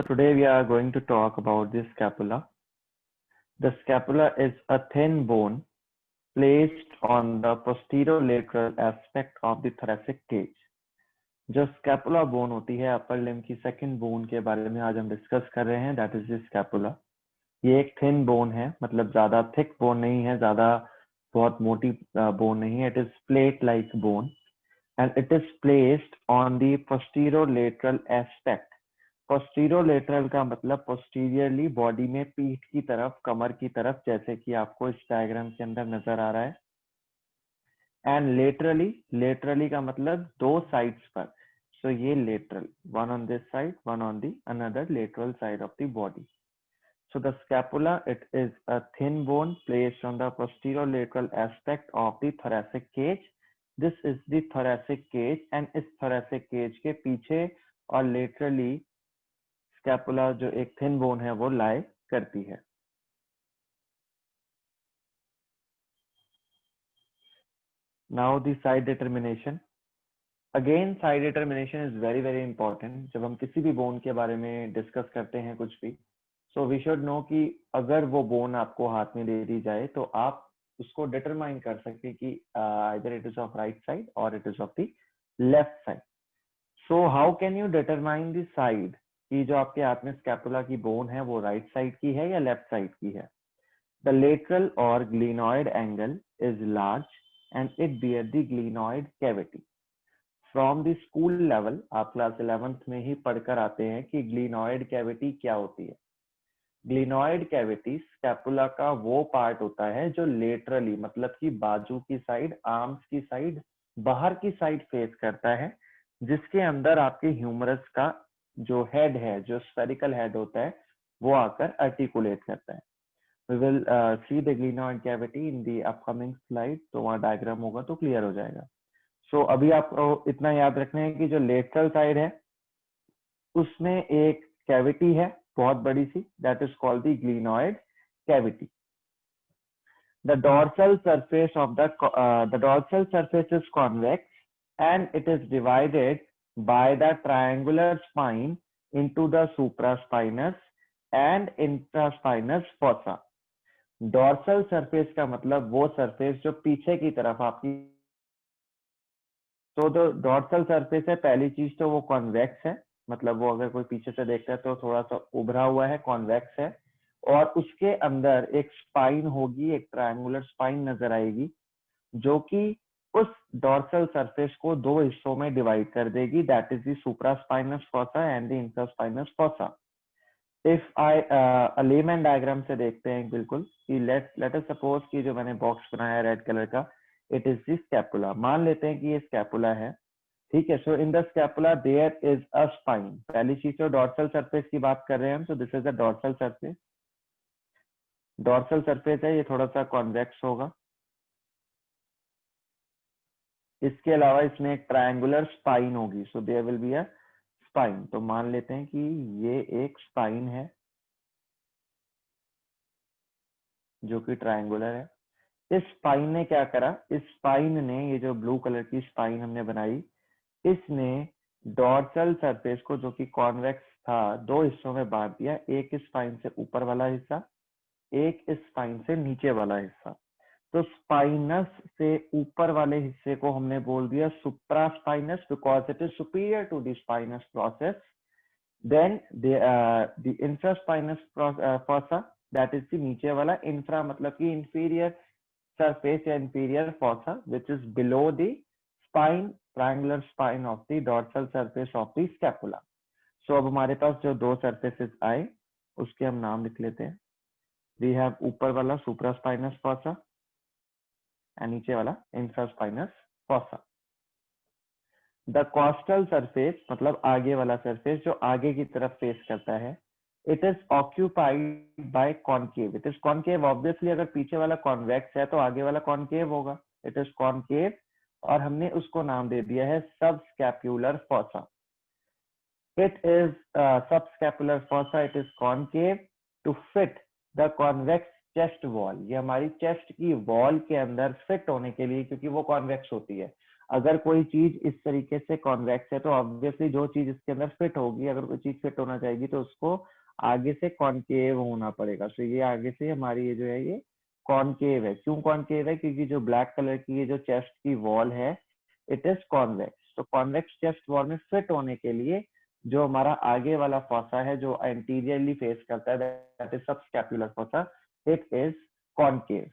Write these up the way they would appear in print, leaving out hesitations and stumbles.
So today we are going to talk about the scapula. The scapula is a thin bone placed on the posterolateral aspect of the thoracic cage. जो scapula bone होती है upper limb की second bone के बारे में आज हम discuss कर रहे हैं. That is the scapula. ये एक थिन बोन है, मतलब ज्यादा थिक बोन नहीं है, ज्यादा बहुत मोटी बोन नहीं है. It is plate like bone and it is placed on the posterolateral aspect. पोस्टीरोलेटरल का मतलब पोस्टीरियरली बॉडी में पीठ की तरफ, कमर की तरफ, जैसे कि आपको इस डायग्राम के अंदर नजर आ रहा है. एंड लेटरली का मतलब दो साइड्स पर. सो ये lateral, one on this side, one on the another lateral side of the body. So the scapula, it is a thin bone placed on the posterolateral aspect of the thoracic cage. This is the thoracic cage and इस thoracic cage के पीछे और laterally scapula जो एक thin bone है वो लाई करती है. Now the side determination. Again side determination is very very important. जब हम किसी भी बोन के बारे में डिस्कस करते हैं कुछ भी, सो वी शुड नो कि अगर वो बोन आपको हाथ में दे दी जाए तो आप उसको डिटरमाइन कर सकते कि either it is of right side और it is of the left side. So how can you determine the side कि जो आपके हाथ में स्कैपुला की बोन है वो राइट साइड की है या लेफ्ट साइड की है? The lateral or glenoid angle is large and it bear the glenoid cavity. From the school level, आप क्लास 11th में ही पढ़कर आते हैं कि ग्लिनॉइड कैविटी क्या होती है. ग्लिनॉइड कैविटी स्कैपुला का वो पार्ट होता है जो लेटरली, मतलब कि बाजू की साइड, आर्म्स की साइड, बाहर की साइड फेस करता है, जिसके अंदर आपके ह्यूमरस का जो हेड है, जो स्फेरिकल हेड होता है, वो आकर आर्टिकुलेट करता है. We will see the glenoid cavity in the upcoming slide. तो वहाँ डायग्राम होगा तो क्लियर हो जाएगा. So अभी आपको इतना याद रखना है कि जो लेटरल साइड है उसमें एक कैविटी है बहुत बड़ी सी, that is called the glenoid cavity. The dorsal surface of the dorsal surface is convex and it is divided by the triangular spine into the supraspinous and infraspinous fossa. Dorsal surface का मतलब वो surface जो पीछे की तरफ आपकी. तो जो डॉर्सल सरफेस है, पहली चीज तो वो कॉन्वेक्स है, मतलब वो अगर कोई पीछे से देखता है तो थोड़ा सा उभरा हुआ है, कॉन्वेक्स है. और उसके अंदर एक स्पाइन होगी, एक ट्रायंगुलर स्पाइन नजर आएगी, जो कि उस डॉर्सल सरफेस को दो हिस्सों में डिवाइड कर देगी. That is the supraspinous fossa and the infraspinous fossa. If I layman diagram से देखते हैं बिल्कुल कि लेट अस सपोज कि जो मैंने बॉक्स बनाया रेड कलर का, इट इज द स्कैपुला. मान लेते हैं कि ये स्कैपुला है, ठीक है. So in the scapula there is a spine. पहली चीज तो डॉर्सल सरफेस की बात कर रहे हैं हम, तो this is the dorsal surface. Dorsal surface है, ये थोड़ा सा कॉन्वेक्स होगा. इसके अलावा इसमें एक ट्रायंगुलर स्पाइन होगी, so there will be a spine. तो मान लेते हैं कि ये एक स्पाइन है जो कि ट्रायंगुलर है. इस स्पाइन ने क्या करा, इस स्पाइन ने, ये जो ब्लू कलर की स्पाइन हमने बनाई, इसने डॉर्सल सरफेस को, जो कि कॉन्वेक्स था, दो हिस्सों में बांट दिया. एक इस स्पाइन से ऊपर वाला हिस्सा, एक इस स्पाइन से नीचे वाला हिस्सा. तो स्पाइनस से ऊपर वाले हिस्से को हमने बोल दिया supraspinous, because it is superior to the spinous process. Then the infraspinous fossa, that is the नीचे वाला. इंफ्रा मतलब कि इंफीरियर surface या inferior fossa which is below the spine, triangular spine of the dorsal surface of the scapula. So अब हमारे पास जो दो surfaces आए उसके हम नाम लिख लेते हैं. We have ऊपर वाला supraspinous fossa and नीचे वाला infraspinous fossa. The costal surface मतलब आगे वाला surface जो आगे की तरफ फेस करता है, it is occupied by concave. It is concave obviously. अगर पीछे वाला convex है तो आगे वाला concave होगा. It is concave और हमने उसको नाम दे दिया है subscapular fossa. It is subscapular fossa. It is concave to fit the convex chest wall. ये हमारी chest की wall के अंदर fit होने के लिए, क्योंकि वो convex होती है. अगर कोई चीज इस तरीके से कॉन्वेक्स है तो ऑब्वियसली जो चीज इसके अंदर फिट होगी, अगर कोई चीज फिट होना चाहेगी तो उसको आगे से कॉनकेव होना पड़ेगा। तो ये आगे से हमारी ये जो है ये कॉनकेव है। क्यों कॉनकेव है? क्योंकि जो ब्लैक कलर की ये जो चेस्ट की वॉल है इट इज कॉन्वेक्स। तो कॉन्वेक्स चेस्ट वॉल में फिट होने के लिए जो हमारा आगे वाला फॉसा है जो एंटीरियरली फेस करता है that is subscapular fossa, it is concave.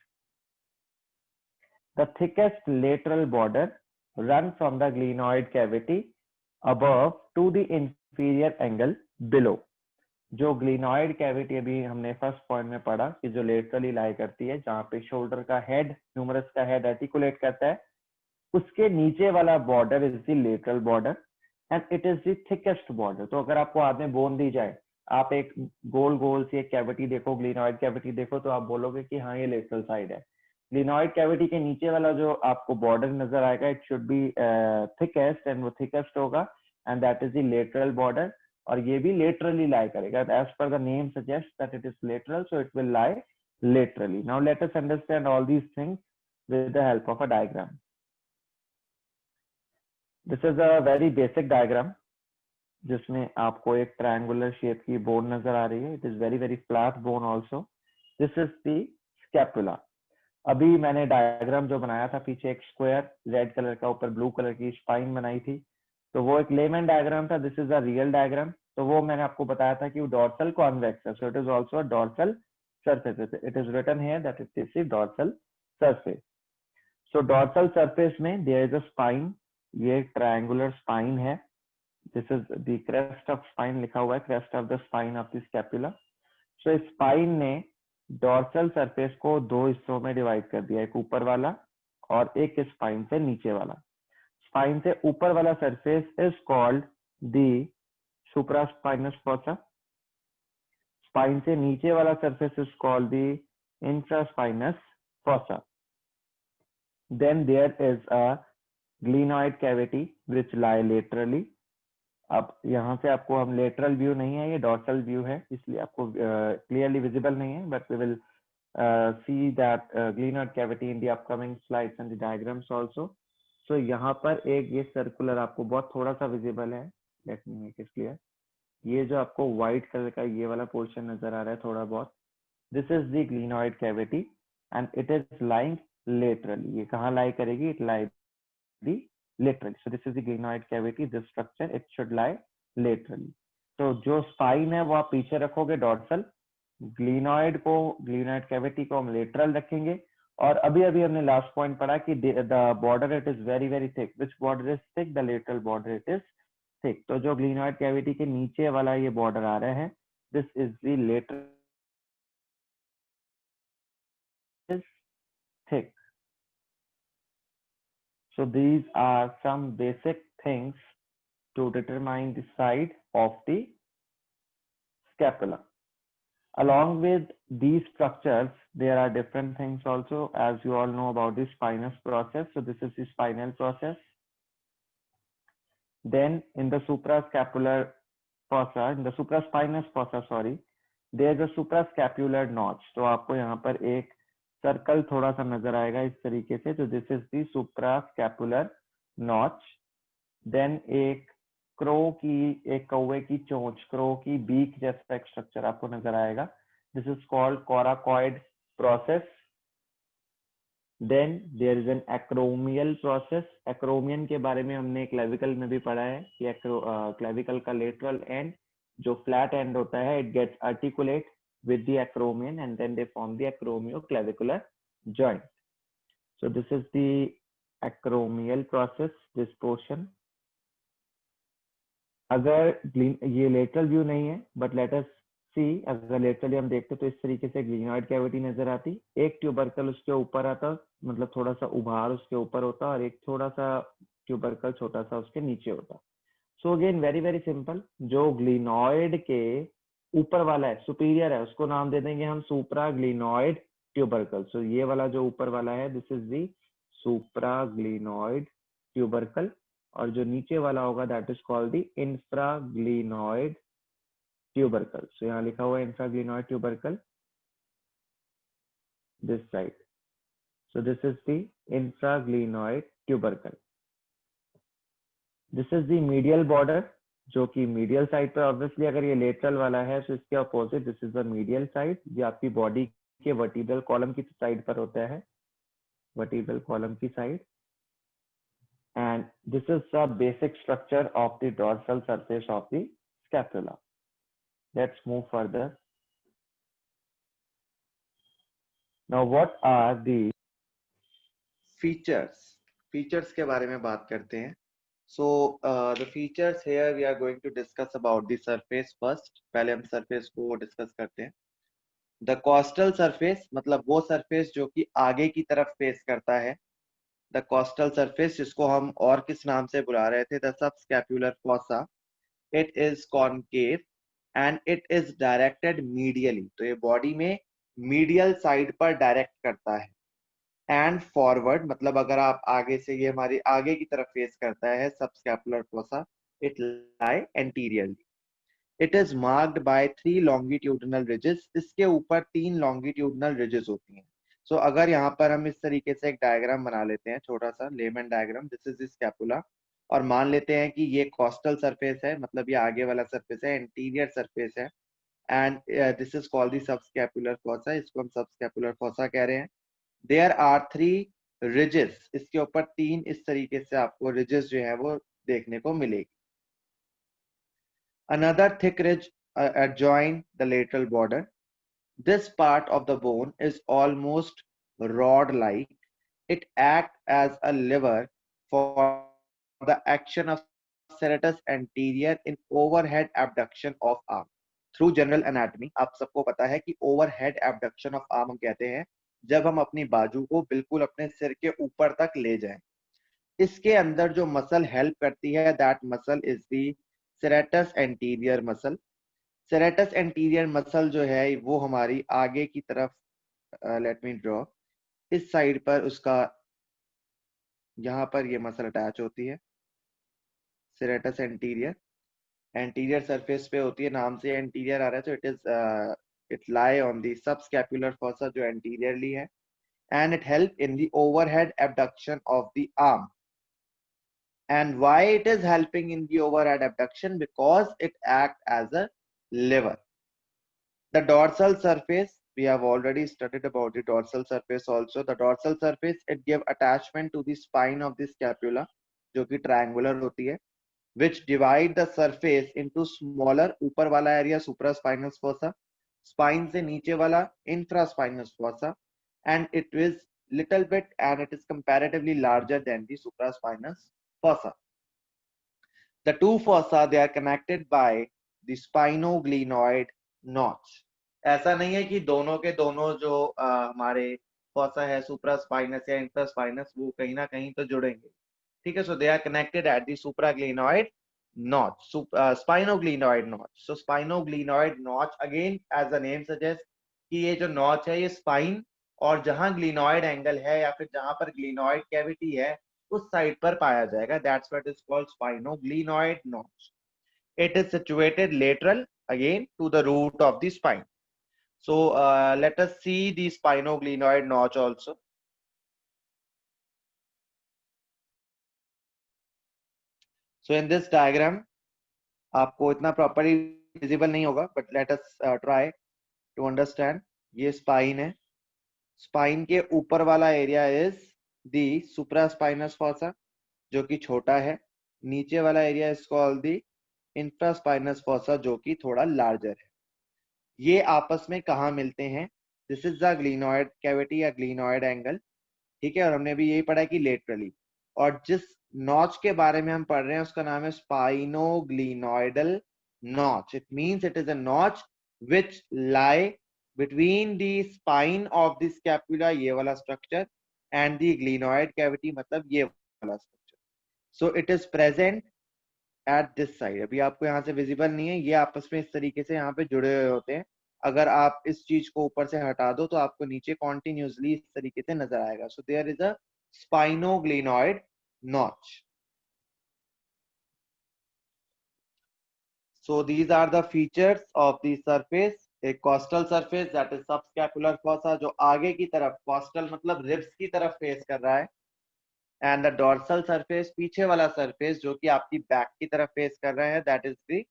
The thickest lateral border run from the glenoid cavity above to the inferior angle below। जो ग्लिनॉइड कैविटी अभी हमने फर्स्ट पॉइंट में पढ़ा कि जो लेटरली लाई करती है, जहां पे शोल्डर का हेड, ह्यूमरस का हेड आर्टिकुलेट करता है, उसके नीचे वाला border is the lateral border and it is the thickest border. तो अगर आपको हाथ में बोन दी जाए, आप एक गोल गोल सी एक कैविटी देखो, ग्लिनॉइड कैविटी देखो, तो आप बोलोगे कि हाँ ये लेटरल साइड है। ग्लिनॉइड कैविटी के नीचे वाला जो आपको बॉर्डर नजर आएगा it should be thickest, and वो थिकेस्ट होगा and that is the lateral border. और ये भी लेटरली लाई करेगा as per the name suggest that it is lateral, so it will lie laterally. Now let us understand all these things with the help of a diagram. This is a very basic diagram जिसमें आपको एक triangular shape की bone नजर आ रही है। It is very very flat bone also. This is the scapula. अभी मैंने diagram जो बनाया था पीछे एक स्क्वायर रेड कलर का ऊपर ब्लू कलर की स्पाइन बनाई थी, तो वो एक लेमन डायग्राम था। This is a real diagram. तो वो मैंने आपको बताया था कि वो डॉर्सल कॉन्वेक्स है, सो it is also a dorsal surface. It is written here that it is the dorsal surface. So dorsal surface में there is a spine, ये triangular spine है। This is the crest of spine लिखा हुआ है, crest of the spine of the scapula. So spine ने dorsal surface को दो हिस्सों में डिवाइड कर दिया, एक ऊपर वाला और एक स्पाइन से नीचे वाला। स्पाइन से ऊपर वाला surface is called the supraspinous fossa। Spine से नीचे वाला surface is called the infraspinous fossa। Then there is a glenoid cavity which lie laterally। अब यहाँ से आपको हम लेटरल व्यू नहीं है, ये डॉर्सल व्यू है, इसलिए आपको क्लियरली विजिबल नहीं है, but we will see that glenoid cavity in the upcoming slides and the diagrams also। So यहाँ पर एक ये सर्कुलर आपको बहुत थोड़ा सा विजिबल है, let me make it clear. ये जो आपको व्हाइट कलर का ये वाला पोर्शन नजर आ रहा है थोड़ा बहुत, this is the glenoid cavity and it is lying laterally. ये कहाँ लाई करेगी? It lie the laterally. So this is the glenoid cavity, this structure it should lie laterally। तो जो स्पाइन है वो आप पीछे रखोगे डॉर्सल, ग्लिनॉइड को, ग्लिनॉइड कैविटी को हम लेटरल रखेंगे। और अभी अभी हमने लास्ट पॉइंट पढ़ा कि the border it is very very thick. Which border is thick? The lateral border it is thick. तो जो ग्लिनॉइड कैविटी के नीचे वाला ये बॉर्डर आ रहा है, this is the lateral is thick. So these are some basic things to determine the side of the scapula. Along with these structures, there are different things also, as you all know about the spinous process. So this is the spinal process. Then in the suprascapular fossa, in the supraspinous fossa, sorry, there is a suprascapular notch। तो आपको यहाँ पर एक circle थोड़ा सा नजर आएगा इस तरीके से। तो this is the suprascapular notch. Then एक क्रो की, एक कौवे की चोंच, क्रो की बीक जैसा एक स्ट्रक्चर आपको नजर आएगा। This is called coracoid process. Then there is an acromial process. Acromion के बारे में हमने क्लेविकल में भी पढ़ा है कि क्लेविकल का लेटरल एंड जो फ्लैट एंड होता है it gets articulate with the acromion and then they form the acromioclavicular joint। So this is the acromial process, this portion। अगर ये लेटरल व्यू नहीं है, बट लेट अस सी, अगर laterally हम देखते तो इस तरीके से ग्लिनॉइड कैविटी नजर आती, एक ट्यूबरकल उसके ऊपर आता, मतलब थोड़ा सा उभार उसके ऊपर होता, और एक थोड़ा सा ट्यूबरकल छोटा सा उसके नीचे होता। So again very very simple, जो ग्लिनॉइड के ऊपर वाला है, सुपीरियर है, उसको नाम दे देंगे हम सुप्राग्लिनॉइड ट्यूबरकल। सो ये वाला जो ऊपर वाला है this is the supraglenoid tubercle, और जो नीचे वाला होगा that is called the infraglenoid tubercle. So यहाँ लिखा हुआ है infraglenoid tubercle this side. So this is the infraglenoid tubercle. This is the medial border, जो कि मीडियल साइड पर, ऑब्वियसली अगर ये लेटरल वाला है तो इसके opposite this is the medial side, ये आपकी बॉडी के वर्टिब्रल कॉलम की साइड पर होता है, वर्टिब्रल कॉलम की side. And this is the basic structure of the dorsal surface of the scapula. Let's move further. Now, what are the features के बारे में बात करते हैं. So the features here we are going to discuss about the surface first. पहले हम surface को discuss करते हैं. द कॉस्टल सरफेस मतलब वो सरफेस जो कि आगे की तरफ फेस करता है. द कॉस्टल सरफेस, जिसको हम और किस नाम से बुला रहे थे, the subscapular fossa. It is concave and it is directed medially. तो ये बॉडी में मीडियल साइड पर डायरेक्ट करता है. एंड फॉरवर्ड मतलब अगर आप आगे से, ये हमारी आगे की तरफ फेस करता है subscapular fossa. It lie anteriorly. It is marked by 3 longitudinal ridges. इसके ऊपर 3 लॉन्गिट्यूडनल रिजेस होती हैं. सो अगर यहाँ पर हम इस तरीके से एक डायग्राम बना लेते हैं, छोटा सा lemon diagram, this is the scapula, और मान लेते हैं कि ये कॉस्टल सरफेस है, मतलब ये आगे वाला सरफेस है, एंटीरियर सरफेस है, and this is called the subscapular fossa. इसको हम सबस्कैपुलर फोसा कह रहे हैं. There are 3 ridges. इसके ऊपर 3 इस तरीके से आपको रिजेस जो है वो देखने को मिलेगी. Another thick ridge adjoin the lateral border. This part of the bone is almost rod-like. It acts as a lever for the action of serratus anterior in overhead abduction of arm. Through general anatomy, आप सबको पता है कि overhead abduction of arm हम कहते हैं जब हम अपनी बाजू को बिल्कुल अपने सिर के ऊपर तक ले जाएं. इसके अंदर जो मसल हेल्प करती है, that muscle is the serratus anterior muscle. Serratus anterior muscle जो है वो हमारी आगे की तरफ, लेट मी ड्रॉ, इस साइड पर उसका, यहाँ पर ये मसल अटैच होती है. सेरेटस एंटीरियर एंटीरियर सरफेस पे होती है, नाम से एंटीरियर आ रहा है, तो it lie on the subscapular fossa जो एंटीरियरली है. And it help in the overhead abduction of the arm. And why it is helping in the overhead abduction? Because it acts as a lever. The dorsal surface, we have already studied about the dorsal surface also. The dorsal surface, it give attachment to the spine of the scapula, जो कि triangular होती है, which divide the surface into smaller, ऊपर वाला area supraspinous fossa, spine से नीचे वाला infraspinous fossa, and it is little bit, and it is comparatively larger than the supraspinous fossa. The two fossa, they are connected by the spinoglenoid notch. ऐसा नहीं है कि दोनों के दोनों जो हमारे fossa है supraspinous या infraspinous, वो कहीं ना कहीं तो जुड़ेंगे. ठीक है. So they are connected at the supraglenoid notch, spinoglenoid notch. So spinoglenoid notch, again as the name suggests, कि ये जो notch है ये spine और जहां glenoid angle है या फिर जहां पर glenoid cavity है उस साइड पर पाया जाएगा. That's what is called spinoglenoid notch. It is situated lateral again to the root of the spine. So let us see the spinoglenoid notch also. So in this diagram, आपको इतना properly visible नहीं होगा, but let us try to understand. ये spine है. Spine के ऊपर वाला area is the सुप्रास्पाइनस fossa, जो कि छोटा है. नीचे वाला area is called the infraspinous fossa, जो कि थोड़ा लार्जर है. ये आपस में कहाँ मिलते हैं? दिस इज द ग्लीनॉइड कैविटी या ग्लीनॉइड एंगल. ठीक है. और हमने भी यही पढ़ा कि लेटरली. और जिस नॉच के बारे में हम पढ़ रहे हैं उसका नाम है spinoglenoid notch. It means it is a notch which lie between the spine of the scapula, ये वाला structure, and the glenoid cavity, मतलब ये वाला structure. So it is present at this side. अभी आपको यहाँ से visible नहीं है, ये आपस में इस तरीके से यहाँ पे जुड़े हुए होते हैं. अगर आप इस चीज को ऊपर से हटा दो तो आपको नीचे continuously इस तरीके से नजर आएगा. So there is a spinoglenoid notch. So these are the features of the surface. एक costal surface, that is subscapular fossa, जो आगे की तरफ, कॉस्टल मतलब रिब्स की तरफ फेस कर रहा है. एंड द डोर्सल सरफेस, पीछे वाला सरफेस जो कि आपकी बैक की तरफ फेस कर रहा है, that is the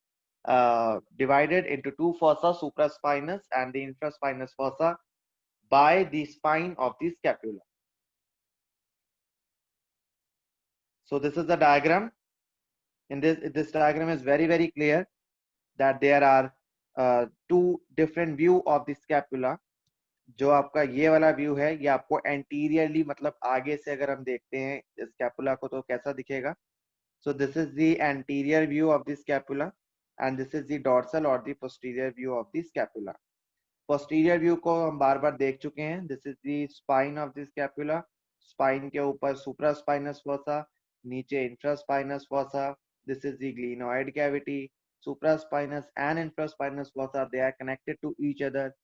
divided into two fossa, supraspinous and the infraspinous fossa, by the spine of the scapula. So this is the diagram. In this diagram is very clear that there are two different view of the scapula. जो आपका ये वाला view है ये आपको anteriorly मतलब आगे से अगर हम देखते हैं स्कैपुला को तो कैसा दिखेगा. So this is the anterior view of the scapula and this is the dorsal or the posterior view of the scapula. Posterior view को हम बार बार देख चुके हैं. This is the spine of the scapula. Spine के ऊपर supraspinous fossa, नीचे infraspinous fossa. This is the glenoid cavity. Supraspinous and infraspinous fossa, they are connected to each other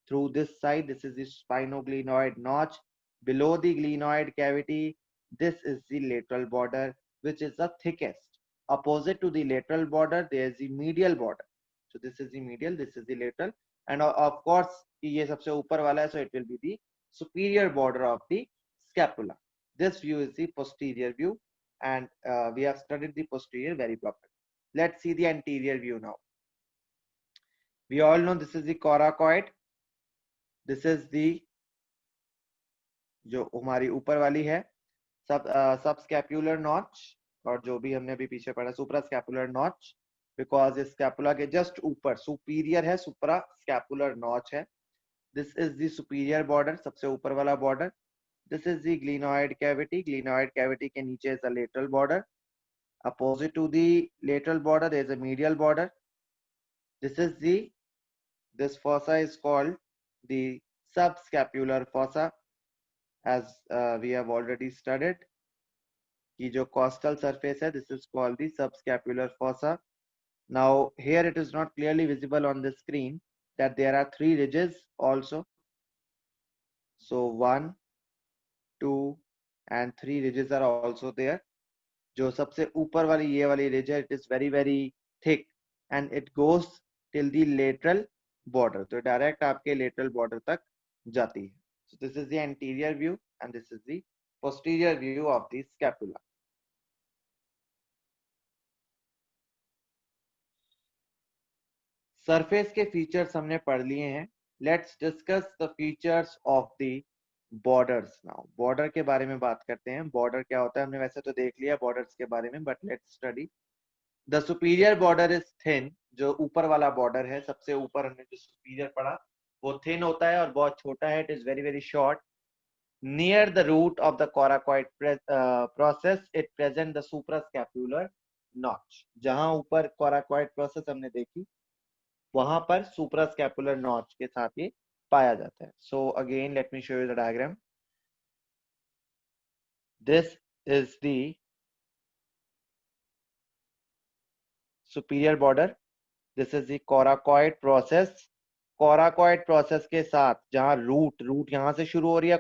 through this side. This is the spinoglenoid notch. Below the glenoid cavity, this is the lateral border, which is the thickest. Opposite to the lateral border, there is the medial border. So this is the medial, this is the lateral, and of course, ये सबसे ऊपर वाला है, so it will be the superior border of the scapula. This view is the posterior view, and we have studied the posterior very properly. Let's see the anterior view now. We all know this is the coracoid. This is the जो हमारी ऊपर वाली है subscapular notch, और जो भी हमने अभी पीछे पढ़ा suprascapular notch, because इस scapula के just ऊपर superior है, suprascapular notch है. This is the superior border, सबसे ऊपर वाला border. This is the glenoid cavity. Glenoid cavity के नीचे is the lateral border. Opposite to the lateral border, there is a medial border. This fossa is called the subscapular fossa, as we have already studied. कि जो costal surface है, this is called the subscapular fossa. Now here it is not clearly visible on the screen that there are three ridges also. So 1, 2 and 3 ridges are also there. जो सबसे ऊपर वाली ये वाली ridge है, it is very thick and it goes till the lateral border. तो direct आपके lateral border तक जाती है. So this is the anterior view and this is the posterior view of the scapula. Surface के features हमने पढ़ लिए हैं. Let's discuss the features of the borders now. Border के बारे में बात करते हैं. बॉर्डर क्या होता है हमने वैसे तो देख लिया बॉर्डर्स के बारे में, but let's study. The superior border is thin. जो ऊपर वाला बॉर्डर है, सबसे ऊपर हमने जो सुपीरियर पढ़ा वो थिन होता है और बहुत छोटा है. It is very short. Near the root of the coracoid process it present the suprascapular notch. जहां ऊपर कोराकॉइड प्रोसेस हमने देखी वहां पर सुप्रास्कैपुलर नॉच के साथ ये पाया जाता है. So again let me show you the diagram. This is the superior border. This is the coracoid process. Coracoid process के साथ जहां रूट यहां से शुरू हो रही है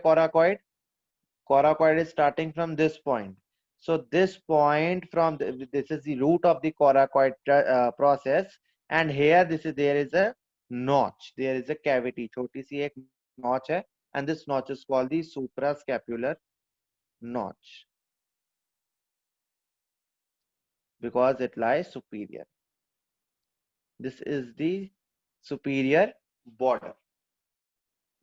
coracoid is starting from this point. So this point this is the root of the coracoid process, and here there is a notch, there is a cavity, छोटी सी एक notch है, and this notch is called the suprascapular notch because it lies superior. This is the superior border.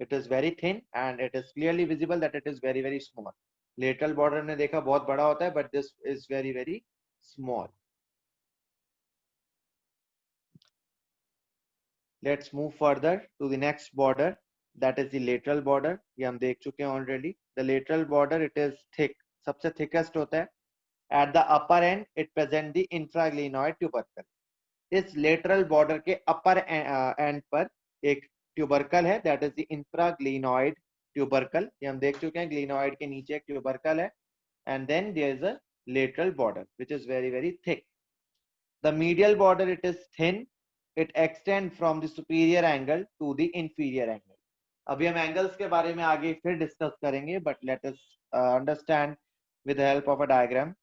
It is very thin and it is clearly visible that it is very small. Lateral border ने देखा बहुत बड़ा होता है, but this is very small. Let's move further to the next border, that is the lateral border. ये हम देख चुके हैं already. The lateral border it is thick, सबसे थिकेस्ट होता है. At the upper end it present the infraglenoid tubercle. इस lateral border के अपर एंड पर एक ट्यूबरकल है, that is the infraglenoid tubercle. ये हम देख चुके हैं. ग्लिनोइड के नीचे एक ट्यूबरकल है, and then there is a lateral border which is very thick. The medial border it is thin. It extends from the superior angle to the inferior angle. अभी हम एंगल्स के बारे में आगे फिर डिस्कस करेंगे, but let us understand with the help of a diagram.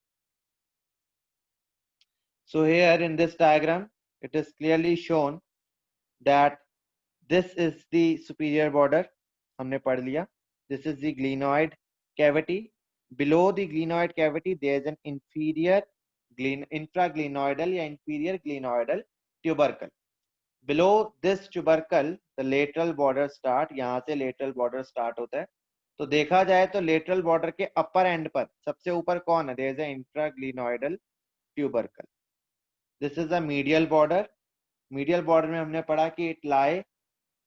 So here in this diagram it is clearly shown that this is the superior border. हमने पढ़ लिया. This is the glenoid cavity. Below the glenoid cavity, there is an inferior infraglenoidal या inferior glenoidal tubercle. Below this tubercle, the lateral border start. यहाँ से lateral border start होता है. तो देखा जाए तो lateral border के upper end पर सबसे ऊपर कौन है? There is an infraglenoidal tubercle. This is the medial border. Medial border में हमने पढ़ा कि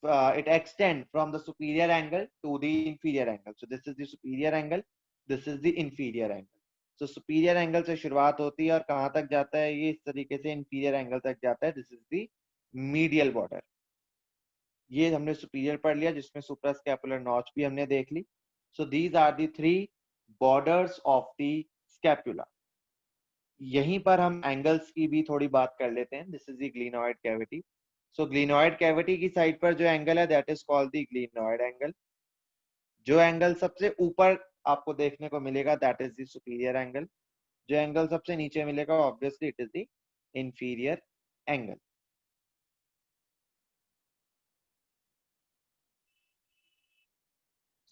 it extends from the superior angle to the inferior angle. So this is the superior angle. This is the inferior angle. So superior angle से शुरुआत होती है और कहाँ तक जाता है? ये इस तरीके से inferior angle तक जाता है. This is the medial border. ये हमने superior पढ़ लिया, जिसमें suprascapular notch भी हमने देख ली. So these are the three borders of the scapula. यहीं पर हम एंगल्स की भी थोड़ी बात कर लेते हैं. This is the glenoid cavity. So glenoid cavity की साइड पर जो एंगल है that is called the glenoid angle. जो एंगल सबसे ऊपर आपको देखने को मिलेगा that is the superior angle. जो एंगल सबसे नीचे मिलेगा obviously it is the inferior angle.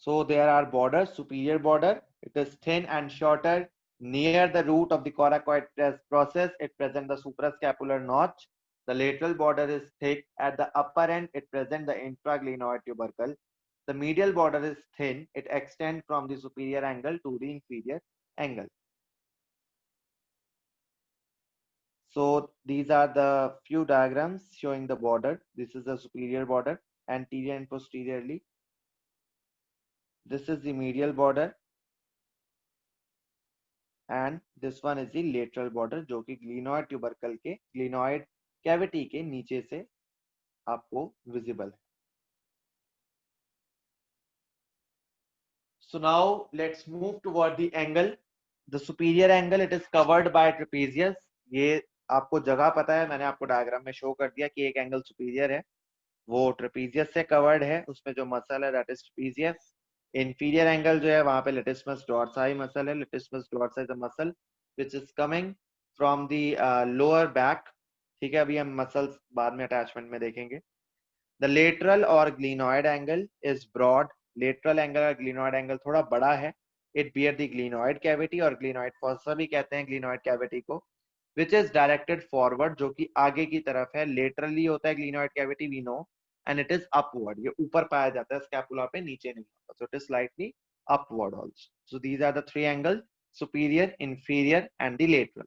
So there are borders. Superior border, it is thin and shorter near the root of the coracoid process. It presents the suprascapular notch. The lateral border is thick. At the upper end, it presents the infraglenoid tubercle. The medial border is thin. It extends from the superior angle to the inferior angle. So these are the few diagrams showing the border. This is the superior border, anterior and posteriorly. This is the medial border. And this one is the lateral border, जो कि glenoid tubercle के glenoid cavity के नीचे से आपको visible है. So now let's move toward the angle. The superior angle, it is covered by trapezius. ये आपको जगह पता है, मैंने आपको डायग्राम में शो कर दिया कि एक एंगल सुपीरियर है, वो ट्रेपीजियस से कवर्ड है. उसमें जो मसल है that is trapezius. Inferior angle जो है वहां पे लेटिस्मस डॉर्साई मसल है. Latissimus dorsi the muscle which is coming from the lower back. ठीक है, अभी हम मसल्स बाद में अटैचमेंट में देखेंगे. The lateral or glenoid angle is broad. Lateral angle और ग्लिनॉइड एंगल थोड़ा बड़ा है. It bear the glenoid cavity, और ग्लिनॉइड फॉसा भी कहते हैं ग्लिनॉइड कैविटी को, विच इज डायरेक्टेड फॉरवर्ड, जो कि आगे की तरफ है. लेटरली होता है glenoid cavity we know, and it is upward. ये ऊपर पाया जाता है स्कैपुला पे, नीचे नहीं होता. So it is slightly upward also. So these are the three angles, superior, inferior and the lateral.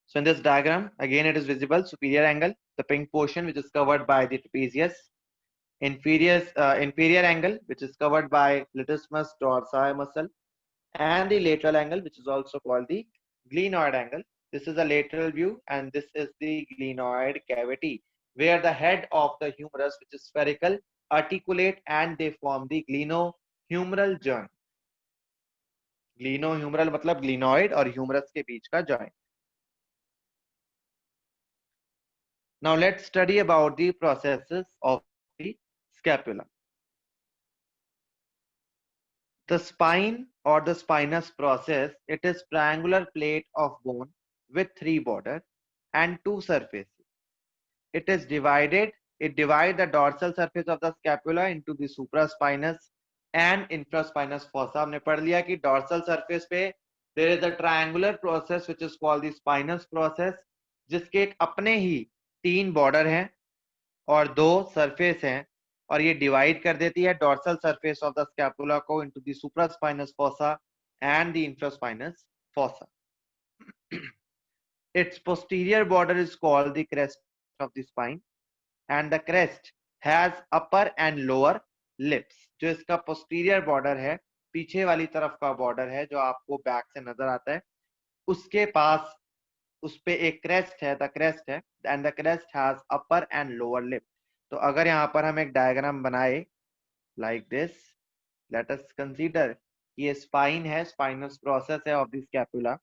So in this diagram, again it is visible superior angle, the pink portion which is covered by the trapezius. Inferior angle which is covered by latissimus dorsi muscle, and the lateral angle which is also called the glenoid angle. This is a lateral view, and this is the glenoid cavity, where the head of the humerus, which is spherical, articulate, and they form the glenohumeral joint. Glenohumeral मतलब glenoid और humerus के बीच का joint. Now let's study about the processes of the scapula. The spine or the spinous process, it is triangular plate of bone with three borders and two surfaces. It is divided. It divides the dorsal surface of the scapula into the supraspinous and infraspinous fossa. हमने पढ़ लिया कि dorsal surface पे there is a triangular process which is called the spinous process, जिसके एक अपने ही तीन border हैं और दो सरफेस हैं, और ये डिवाइड कर देती है dorsal surface of the scapula को into the supraspinous fossa and the infraspinous fossa. Its posterior border is called the crest of the spine, and the crest has upper and lower lips. जो इसका posterior border है, पीछे वाली तरफ का border है जो आपको बैक से नजर आता है, उसके पास उस पे एक crest है, the crest है, and the crest has upper and lower lip. तो अगर यहाँ पर हम एक डायग्राम बनाए like this, let us consider ये spine है, spinous process है of the scapula.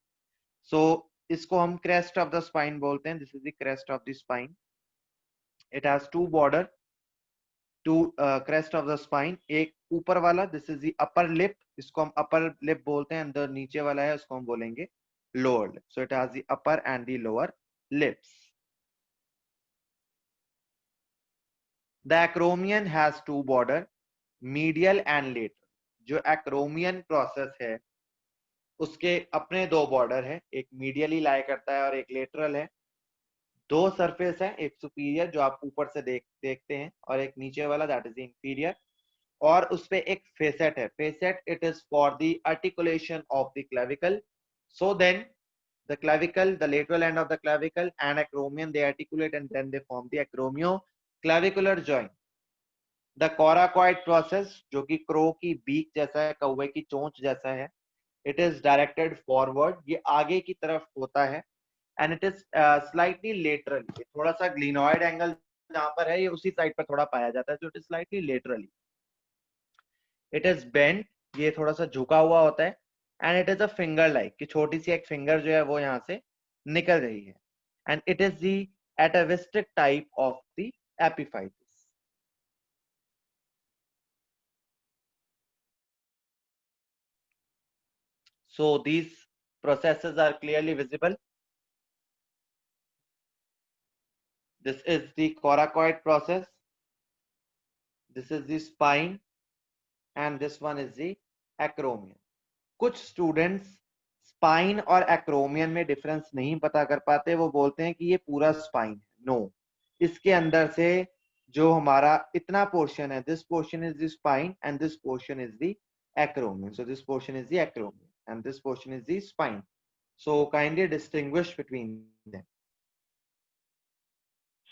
So इसको हम crest of the spine बोलते हैं. This is the crest of the spine. It has two border, two crest of the spine. एक ऊपर वाला, this is the upper lip, इसको हम upper lip बोलते हैं. अंदर नीचे वाला है, उसको हम बोलेंगे lower lip. So it has the upper and the lower lips. The acromion has two border, medial and lateral. जो acromion process है उसके अपने दो बॉर्डर है, एक मीडियली लाई करता है और एक लेटरल है। दो सरफेस है, एक सुपीरियर जो आप ऊपर से देखते हैं और एक नीचे वाला दैट इज इंफीरियर, और उस पे एक फेसेट है। Facet it is for the articulation of the clavicle. So then the clavicle, the lateral end of the clavicle and acromion, they articulate and then they form the acromioclavicular joint. The coracoid process, जो कि crow की beak जैसा है, कौवे की चोंच जैसा है, it is directed forward, ये आगे की तरफ होता है, and it is slightly lateral, ये थोड़ा सा glenoid angle जहां पर है ये उसी साइड पर थोड़ा पाया जाता है, so it is slightly laterally. It is bent, ये थोड़ा सा झुका हुआ होता है, and it is a finger like, कि छोटी सी एक फिंगर जो है वो यहाँ से निकल रही है, and it is the atavistic type of the epiphysis. So these processes are clearly visible. This is the coracoid process, this is the spine, and this one is the acromion. कुछ students spine और acromion में difference नहीं पता कर पाते, वो बोलते हैं कि ये पूरा स्पाइन है। नो, इसके अंदर से जो हमारा इतना पोर्शन है, this portion is the spine and this portion is the acromion. So this portion is the acromion and this portion is the spine. So kindly distinguish between them.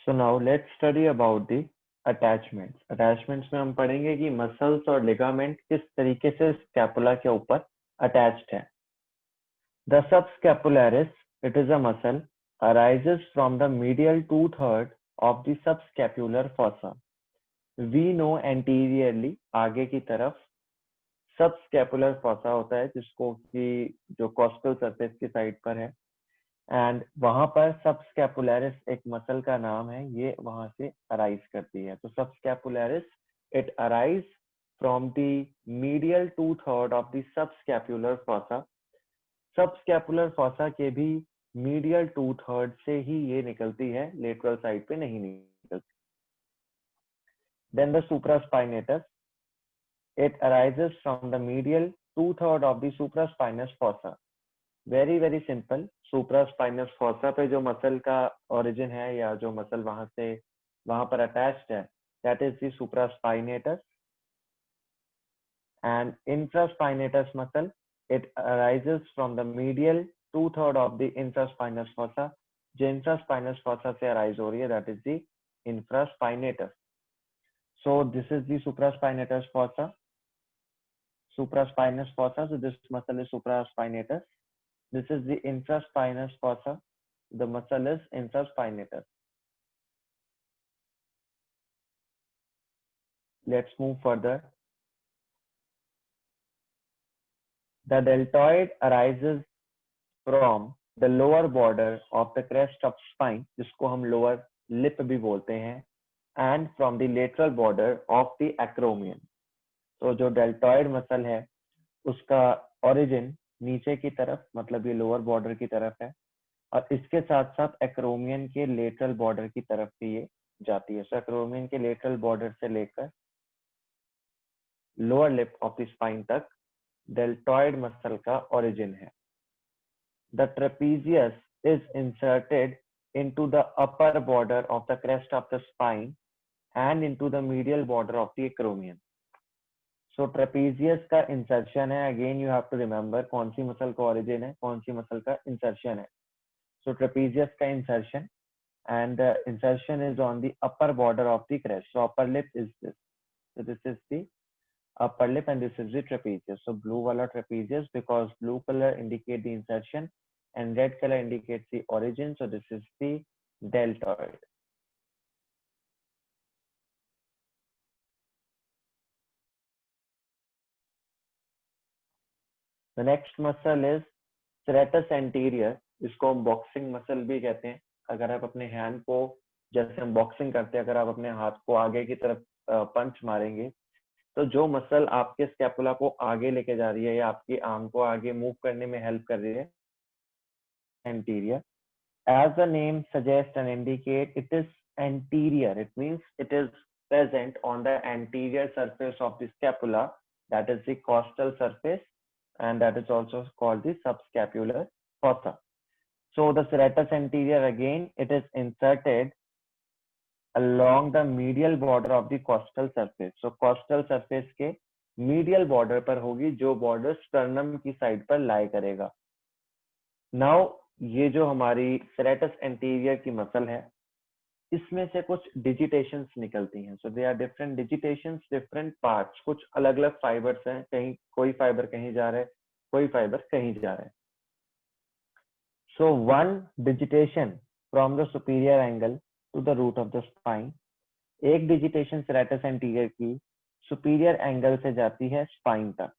So now let's study about the attachments. Attachments में हम पढ़ेंगे कि muscles और ligament किस तरीके से scapula के ऊपर अटैच्ड है। The subscapularis, it is a muscle, arises from the medial two-third of the subscapular fossa. We know anteriorly, आगे की तरफ subscapular fossa होता है, जिसको कि जो costal surface की साइड पर है, एंड वहां पर सबस्कैपुलरिस एक मसल का नाम है, ये वहां से अराइज करती है। तो subscapularis it arise from the medial two third of the subscapular fossa. Subscapular fossa के भी मीडियल टू थर्ड से ही ये निकलती है, लेटरल साइड पे नहीं निकलती। Then the supraspinatus, it arises from the medial two third of the supraspinous fossa. Very simple, supraspinous fossa पे जो मसल का ओरिजिन है या जो मसल वहां पर अटैच्ड है, that is the supraspinatus. And infraspinatus muscle, it arises from the medial two third of the infraspinous fossa. जो इंफ्रास्पाइनस फॉसा से अराइज हो रही है, that is the infraspinatus. So this is the supraspinatus fossa, supraspinous fossa. So this muscle is supraspinatus. This is the infraspinous fossa. The muscle is infraspinatus. Let's move further. The deltoid arises from the lower border of the crest of spine, जिसको हम lower lip भी बोलते हैं, and from the lateral border of the acromion. तो जो deltoid muscle है उसका origin नीचे की तरफ, मतलब ये लोअर बॉर्डर की तरफ है, और इसके साथ साथ एक्रोमियन के लेटरल बॉर्डर की तरफ भी ये जाती है। सो एक्रोमियन के लेटरल बॉर्डर से लेकर lower lip of the spine तक डेल्टॉइड मसल का ओरिजिन है। The trapezius is inserted into the upper border of the crest of the spine and into the medial border of the acromion. So trapezius का insertion है, again you have to remember कौन सी muscle का origin है, कौन सी muscle का insertion है। सो ट्रेपीजियस का insertion, and the insertion is on the upper border of the crest. So upper lip is this, so this is the upper lip and this is the trapezius. So blue वाला trapezius because blue colour indicate the insertion and red colour indicates the origin, so this is the deltoid. The next muscle is serratus anterior, जिसको हम boxing muscle भी कहते हैं। अगर आप अपने hand को, जैसे हम बॉक्सिंग करते हैं, अगर आप अपने हाथ को आगे की तरफ पंच मारेंगे, तो जो मसल आपके स्कैपुला को आगे लेके जा रही है या आपकी आर्म को आगे मूव करने में हेल्प कर रही है, anterior. As the name suggests and indicate, it is anterior. It means it is present on the anterior surface of the scapula, that is the costal surface, and that is also called the subscapular fossa. So the serratus anterior, again, it is inserted along the medial border of the costal surface. So costal surface के medial border पर होगी, जो border sternum की side पर lie करेगा. Now ये जो हमारी serratus anterior की मसल है, इसमें से कुछ digitations निकलती हैं. So there are different digitations, different parts. कुछ अलग अलग fibers हैं, कहीं कोई fiber कहीं जा रहा है, कोई fiber कहीं जा रहा है. So one digitation from the superior angle to the root of the spine. एक digitation serratus anterior की superior angle से जाती है spine तक.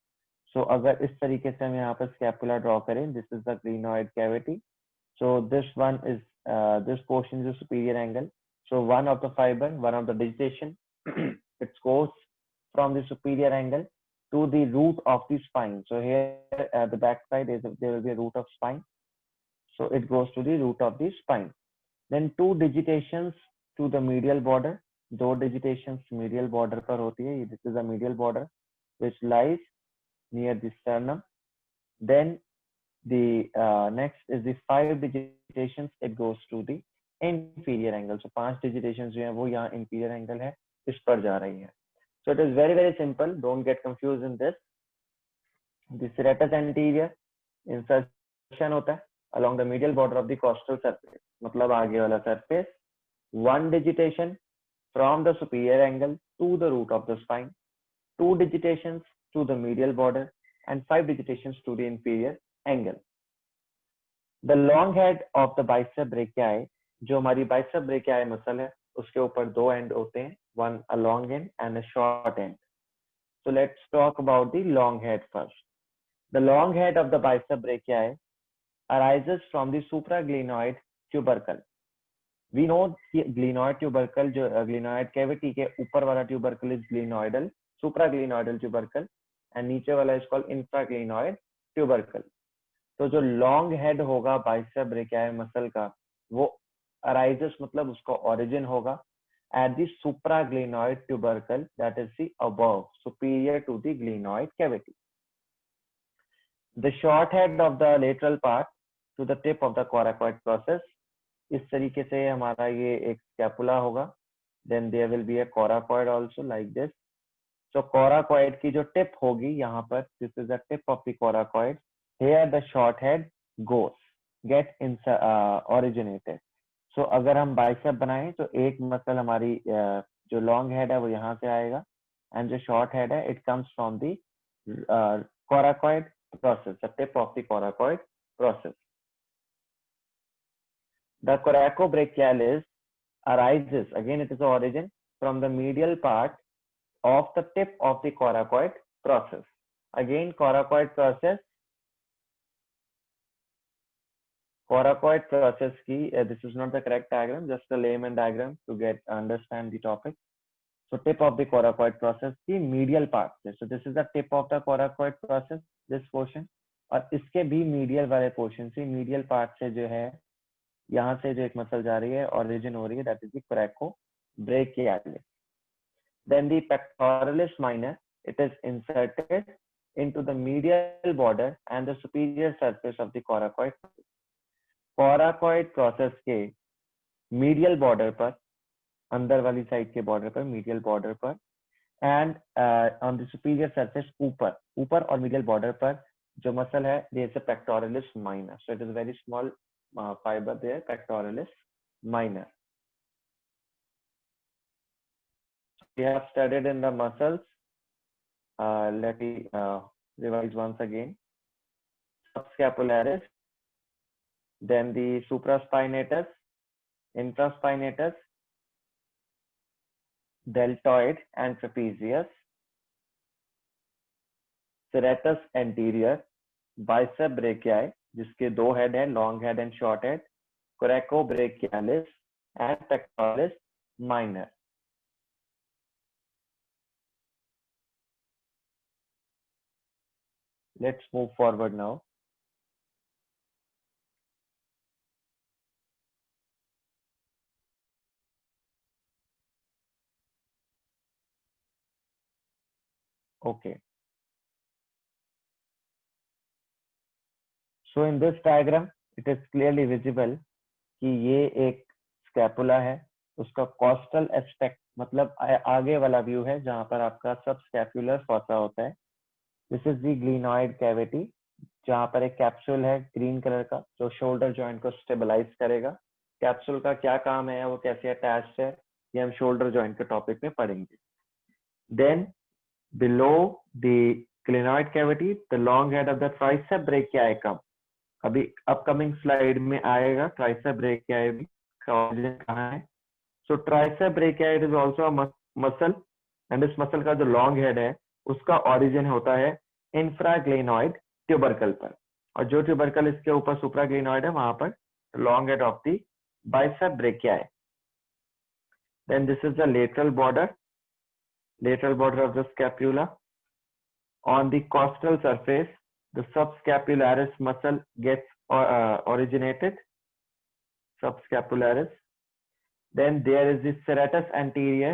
So अगर इस तरीके से हम यहाँ पर scapula draw करें, this is the glenoid cavity. So this one is this portion is the superior angle. So one of the fiber, one of the digitation, it goes from the superior angle to the root of the spine. So here at the back side there will be a root of spine. So it goes to the root of the spine. Then two digitations to the medial border. दो digitations medial border पर होती है. This is the medial border which lies near the sternum. Then the next is the 5 digitations. It goes to the inferior angle. So 5 digitations जो है वो यहाँ inferior angle है, इस पर जा रही है. So it is very very simple. Don't get confused in this. The serratus anterior insertion होता है along the medial border of the costal surface. मतलब आगे वाला surface. One digitation from the superior angle to the root of the spine. Two digitations to the medial border and 5 digitations to the inferior angle. The long head of the bicep brachii, जो हमारी bicep brachii muscle है, उसके ऊपर दो end होते हैं, one a long end and a short end. So let's talk about the long head first. The long head of the bicep brachii arises from the supraglenoid tubercle. We know कि glenoid tubercle जो glenoid cavity के ऊपर वाला tubercle is glenoidal, supraglenoidal tubercle, and नीचे वाला is called infraglenoid tubercle. तो जो long head होगा bicep brachii मसल का, वो arises मतलब उसका origin होगा at the supraglenoid tubercle, that is the above, superior to the glenoid cavity. The short head of the lateral part to the tip of the coracoid process. इस तरीके से हमारा ये एक scapula होगा. Then there will be a coracoid also like this. So coracoid की जो tip होगी यहाँ पर, this is the tip of the coracoid. Here the short head gets originated. So अगर हम bicep बनाएं तो एक मसल हमारी जो long head है वो यहाँ से आएगा, and जो short head है it comes from the coracoid process, the tip of the coracoid process. The coracobrachialis arises, again it is the origin, from the medial part of the tip of the coracoid process. Again coracoid process की, this is not the correct diagram, just a layman diagram to understand the topic. So tip of the coracoid process की medial part से. So this is the tip of the coracoid process, this portion. और इसके भी medial वाले portion से, medial part से जो है यहाँ से जो एक मसल जा रही है, origin हो रही है, that is the coracobrachialis. Then the pectoralis minor, it is inserted into the medial border and the superior surface of the coracoid. Coracoid process के medial border पर, अंदर वाली साइड के border पर, medial border पर, and on the superior surface ऊपर और medial border पर जो मसल है, there is a pectoralis minor. So it is a very small fiber there, pectoralis minor. We have studied in the muscles. Let me revise once again. Subscapularis, then the supraspinatus, infraspinatus, deltoid and trapezius, serratus anterior, bicep brachii, जिसके दो head है, long head and short head, coracobrachialis and pectoralis minor. Let's move forward now. Okay. So in this diagram, it is clearly visible कि ये एक scapula है, उसका costal aspect मतलब आगे वाला व्यू है जहां पर आपका सब स्कैपुलर फॉसा होता है. This is the glenoid cavity जहां पर एक कैप्सूल है ग्रीन कलर का जो शोल्डर जॉइंट को स्टेबलाइज करेगा. कैप्सूल का क्या काम है, वो कैसे अटैच्ड है, ये हम शोल्डर जॉइंट के टॉपिक में पढ़ेंगे. Then below the glenoid cavity the long head of the tricep brachii. अभी अपकमिंग स्लाइड में आएगा ट्राइसेप ब्रेकियाई का ओरिजिन कहाँ है. So tricep brachii is also a muscle and इस मसल का जो लॉन्ग हेड है उसका ओरिजिन होता है इंफ्राग्लिनॉइड ट्यूबरकल पर, और जो ट्यूबरकल इसके ऊपर सुप्राग्लिनॉइड है वहां पर long head of the bicep brachii. Then this is the lateral border of the scapula. On the costal surface the subscapularis muscle gets originated, subscapularis. Then there is the serratus anterior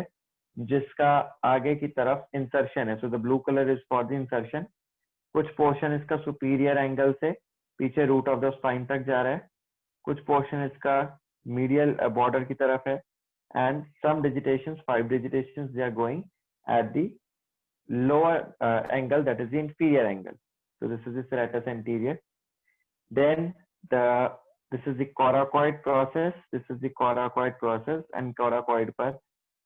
जिसका आगे की तरफ insertion है. So the blue color is for the insertion. कुछ portion इसका superior angle से पीछे root of the spine तक जा रहा है, कुछ पोर्शन इसका मीडियल बॉर्डर की तरफ है, and some डिजिटेशंस 5 digitations they are going at the lower angle, that is the inferior angle. So this is the serratus anterior. Then this is the coracoid process. And coracoid पर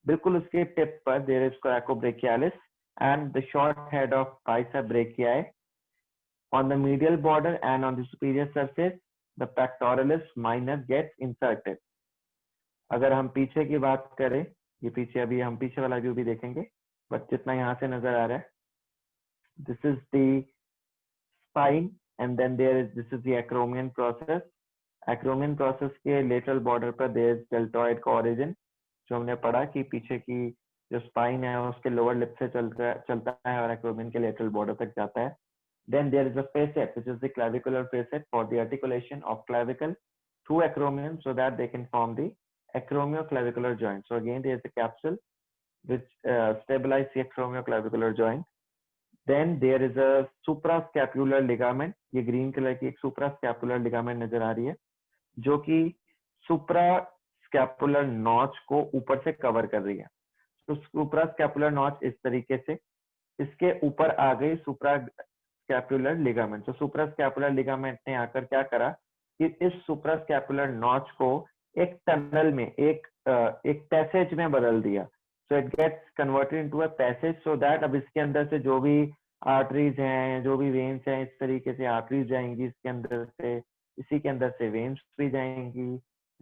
बिल्कुल उसके tip पर there is coracobrachialis and the short head of bicep brachii. On the medial border and on the superior surface, the pectoralis minor gets inserted. अगर हम पीछे की बात करें, ये पीछे अभी हम पीछे वाला व्यू भी देखेंगे, बट जितना यहाँ से नजर आ रहा है, this is the spine and then this is the acromion process. Acromion process के lateral border पर there is deltoid का origin, जो हमने पढ़ा कि पीछे की जो spine है उसके lower lip से चलता है और acromion के lateral border तक जाता है. Then there is a facet which is the clavicular facet for the articulation of clavicle through acromion so that they can form the acromioclavicular joint. So again there is a capsule which stabilizes the acromioclavicular joint. Then there is a suprascapular ligament. ये green colour की एक suprascapular ligament नजर आ रही है जो कि suprascapular notch को ऊपर से कवर कर रही है. तो suprascapular notch इस तरीके से, इसके ऊपर आ गई suprascapular ligament. तो suprascapular ligament ने आकर क्या करा कि इस suprascapular notch को एक टनल में एक पैसेज में बदल दिया. So it gets converted into a passage so that अब इसके अंदर से जो भी आर्टरीज हैं, जो भी वेन्स हैं, इस तरीके से आर्टरीज जाएंगी इसके अंदर से, इसी के अंदर से वेन्स भी जाएंगी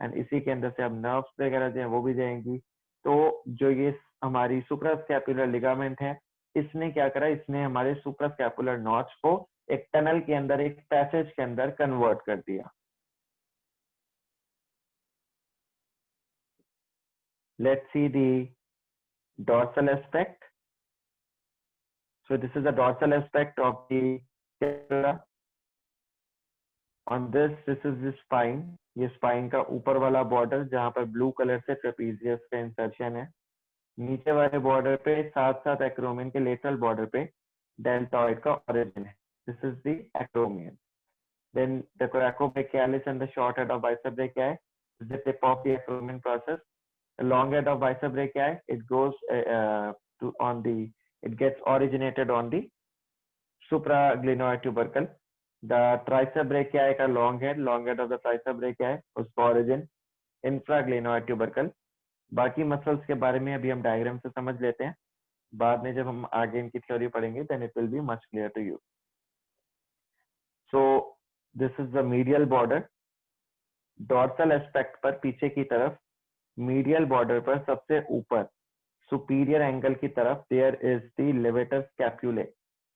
एंड इसी के अंदर से अब नर्व्स वगैरह जो है वो भी जाएंगी. तो जो ये हमारी सुप्रास्कैपुलर लिगामेंट है, इसने क्या करा, इसने हमारे सुप्रास्कैपुलर नॉच को एक टनल के अंदर, एक पैसेज के अंदर कन्वर्ट कर दिया. Let's see the dorsal aspect. So this is the dorsal aspect of the scapula. On this is the spine. ये spine का ऊपर वाला border जहाँ पर blue color से trapezius का insertion है. नीचे वाले border पे साथ साथ acromion के lateral border पे deltoid का origin है. This is the acromion. Then the coracobrachialis and the short head of bicep brachii is the tip of the acromion process. The long head of bicep brachii, it goes it gets originated on the supraglenoid tubercle. The tricep brachii का long head of the tricep brachii, उसका origin infraglenoid tubercle. बाकी muscles के बारे में अभी हम diagram से समझ लेते हैं, बाद में जब हम आगे इनकी थ्योरी पढ़ेंगे then it will be much clear to you. So this is the medial border. Dorsal aspect पर पीछे की तरफ मीडियल बॉर्डर पर सबसे ऊपर सुपीरियर एंगल की तरफ there is the levator scapulae.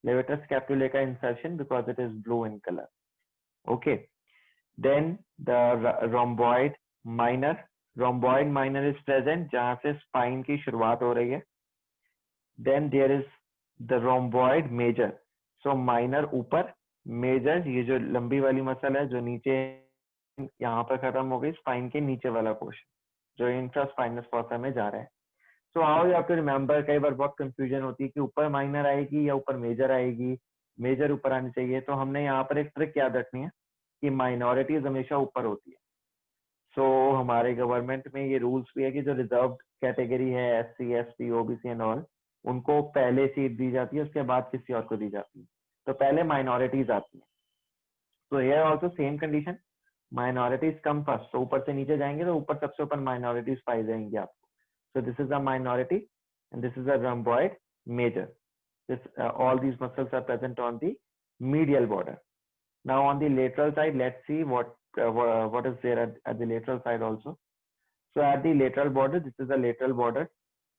Levator scapulae का insertion because it is blue in colour. Okay. Then the rhomboid minor is present जहां से स्पाइन की शुरुआत हो रही है. Then there is the rhomboid major. So minor ऊपर, मेजर ये जो लंबी वाली मसल है जो नीचे यहाँ पर खत्म हो गई, स्पाइन के नीचे वाला पोर्शन जो इंट्रास्पाइनस फोसा में जा रहा है. So how you have to remember, कई बार बहुत कंफ्यूजन होती है कि ऊपर माइनर आएगी या ऊपर मेजर आएगी, मेजर ऊपर आनी चाहिए। तो हमने यहाँ पर एक ट्रिक याद रखनी है कि माइनॉरिटीज हमेशा ऊपर होती है। सो हमारे गवर्नमेंट में ये रूल्स भी है कि जो रिजर्व कैटेगरी है, SC ST OBC and all, उनको पहले सीट दी जाती है, उसके बाद किसी और को दी जाती है। तो पहले माइनॉरिटीज आती है। तो here also same condition, minorities come first. तो ऊपर से नीचे जाएंगे तो ऊपर सबसे ऊपर माइनॉरिटीज पाई जाएंगी आपको। सो this is a minority and this is a rhomboid major. All these muscles are present on the medial border. Now on the lateral side, let's see what is there at the lateral side also. So at the lateral border, this is the lateral border.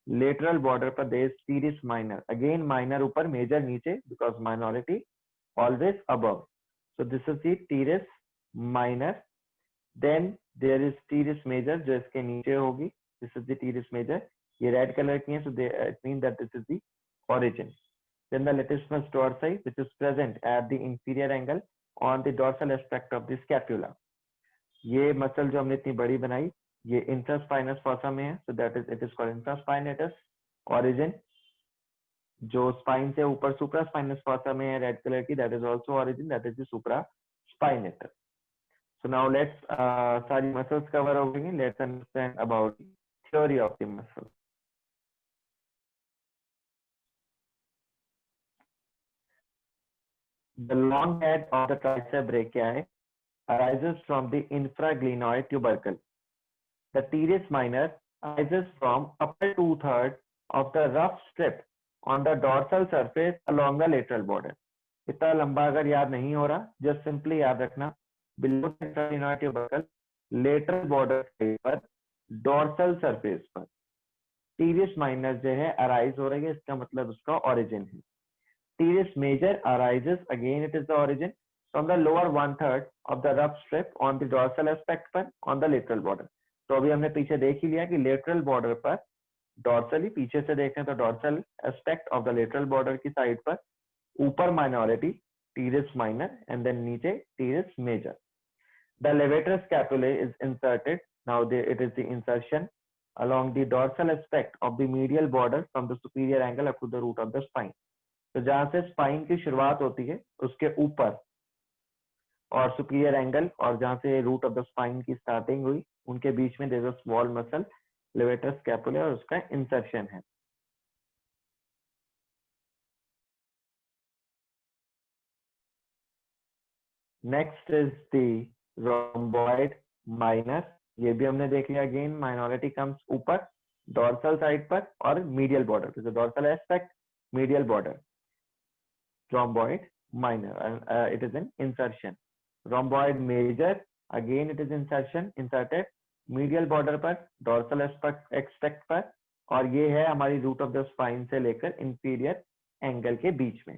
Lateral border पर there is teres minor. Again minor ऊपर, major नीचे, because minority always above. So this is the teres minor. Then there is teres major जो इसके नीचे होगी. This is the teres major. ये red color की है, so it means that this is the origin. Then the latissimus dorsi, which is present at the inferior angle on the dorsal aspect of the scapula. ये muscle जो हमने इतनी बड़ी बनाई, ये इंफ्रास्पाइनस फोसा में है, so that is it is called infraspinatus. Origin जो स्पाइन से ऊपर सुप्रास्पाइनस फोसा में है रेड कलर की, that is also origin, that is the supraspinatus. So now let's सारी मसल्स कवर हो गई, let's understand about theory of the muscle. The long head of the tricep brachiae arises from the infraglenoid tubercle. The teres minor arises from upper 2/3 of the rough strip on the dorsal surface along the lateral border. इतना लंबा अगर याद नहीं हो रहा, just simply याद रखना below the infraglenoid tubercle, lateral border पर dorsal surface पर teres minor जो है arise हो रही है, इसका मतलब उसका origin है. Teres major arises, again it is the origin, from the lower 1/3 of the rough strip on the dorsal aspect पर on the lateral border. तो अभी हमने पीछे देख ही लिया कि lateral border पर dorsally, पीछे से देखें तो dorsal aspect of the lateral border की साइड पर ऊपर minority teres minor and then नीचे teres major. The levator scapulae is inserted. Now it is the insertion along the dorsal aspect of the medial border from the superior angle up to the root of the spine. तो जहां से spine की शुरुआत होती है उसके ऊपर और सुपीरियर एंगल और जहां से रूट ऑफ द स्पाइन की स्टार्टिंग हुई, उनके बीच में there is a small muscle levator scapula और उसका इंसर्शन है. Next is the rhomboid minor. ये भी हमने देख लिया. अगेन माइनॉरिटी कम्स ऊपर डॉर्सल साइड पर और मीडियल बॉर्डर, तो dorsal aspect, medial border, rhomboid minor, it is an insertion. Rhomboid major, again it is inserted medial border पर, dorsal aspect पर, और ये है हमारी root of the spine से लेकर inferior angle के बीच में.